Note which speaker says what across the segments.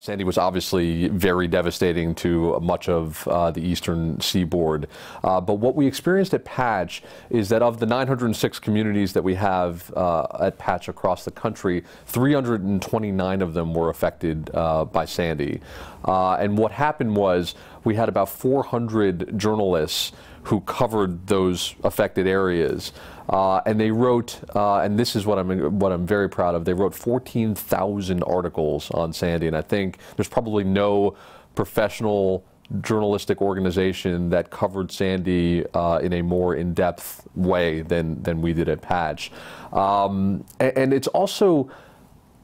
Speaker 1: Sandy was obviously very devastating to much of the eastern seaboard. But what we experienced at Patch is that of the 906 communities that we have at Patch across the country, 329 of them were affected by Sandy. And what happened was we had about 400 journalists who covered those affected areas. And they wrote, and this is what I'm very proud of, they wrote 14,000 articles on Sandy. And I think there's probably no professional journalistic organization that covered Sandy in a more in-depth way than we did at Patch. And it's also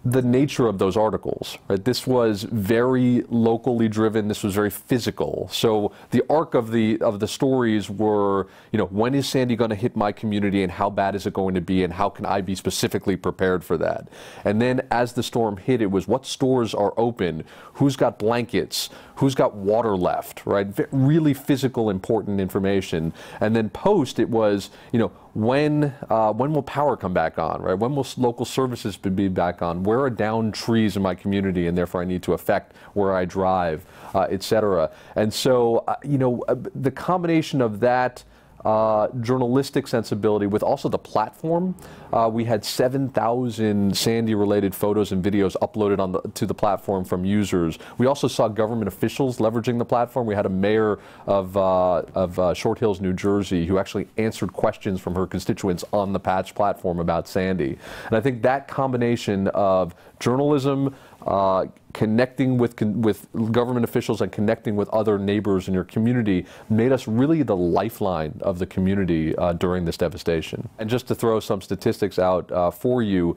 Speaker 1: the nature of those articles, right? This was very locally driven. This was very physical. So the arc of the stories were, you know, when is Sandy going to hit my community, and how bad is it going to be, and how can I be specifically prepared for that? And then as the storm hit, it was what stores are open, who's got blankets, who's got water left, right? Really physical, important information. And then post, it was, you know, when will power come back on, right? When will local services be back on? Where are down trees in my community, and therefore I need to affect where I drive, et cetera. And so, you know, the combination of that journalistic sensibility with also the platform, we had 7,000 Sandy-related photos and videos uploaded to the platform from users. We also saw government officials leveraging the platform. We had a mayor of Short Hills, New Jersey, who actually answered questions from her constituents on the Patch platform about Sandy. And I think that combination of journalism, connecting with government officials, and connecting with other neighbors in your community made us really the lifeline of the community during this devastation. And just to throw some statistics out for you,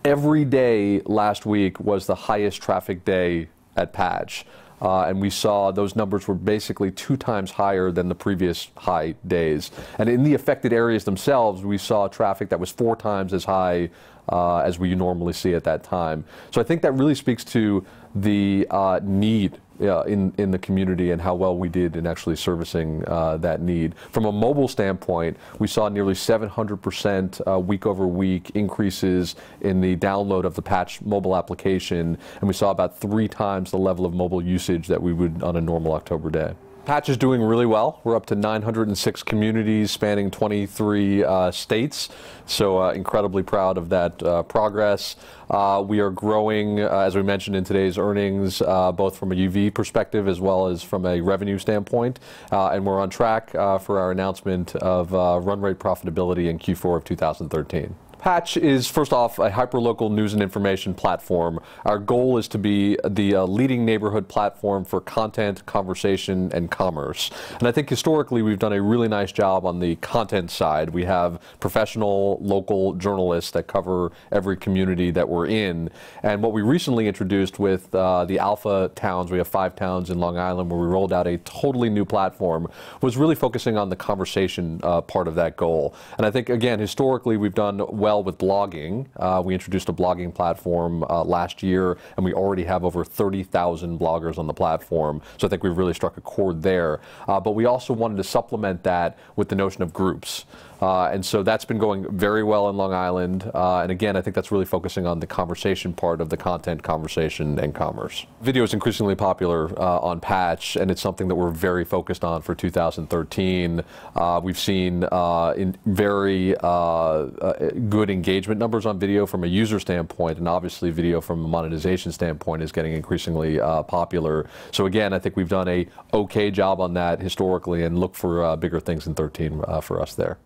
Speaker 1: every day last week was the highest traffic day at Patch. And we saw those numbers were basically 2 times higher than the previous high days. And in the affected areas themselves, we saw traffic that was 4 times as high as we normally see at that time. So I think that really speaks to the need in the community, and how well we did in actually servicing that need. From a mobile standpoint, we saw nearly 700% week over week increases in the download of the Patch mobile application, and we saw about 3 times the level of mobile usage that we would on a normal October day. Patch is doing really well. We're up to 906 communities spanning 23 states, so incredibly proud of that progress. We are growing, as we mentioned in today's earnings, both from a UV perspective as well as from a revenue standpoint, and we're on track for our announcement of run rate profitability in Q4 of 2013. Patch is, first off, a hyperlocal news and information platform. Our goal is to be the leading neighborhood platform for content, conversation, and commerce. And I think historically we've done a really nice job on the content side. We have professional local journalists that cover every community that we're in. And what we recently introduced with the Alpha towns, we have 5 towns in Long Island where we rolled out a totally new platform, was really focusing on the conversation part of that goal. And I think, again, historically we've done well with blogging. We introduced a blogging platform last year, and we already have over 30,000 bloggers on the platform. So I think we've really struck a chord there. But we also wanted to supplement that with the notion of groups. And so that's been going very well in Long Island. And again, I think that's really focusing on the conversation part of the content, conversation, and commerce. Video is increasingly popular on Patch, and it's something that we're very focused on for 2013. We've seen very good engagement numbers on video from a user standpoint, and obviously video from a monetization standpoint is getting increasingly popular. So again, I think we've done a okay job on that historically, and look for bigger things in 13 for us there.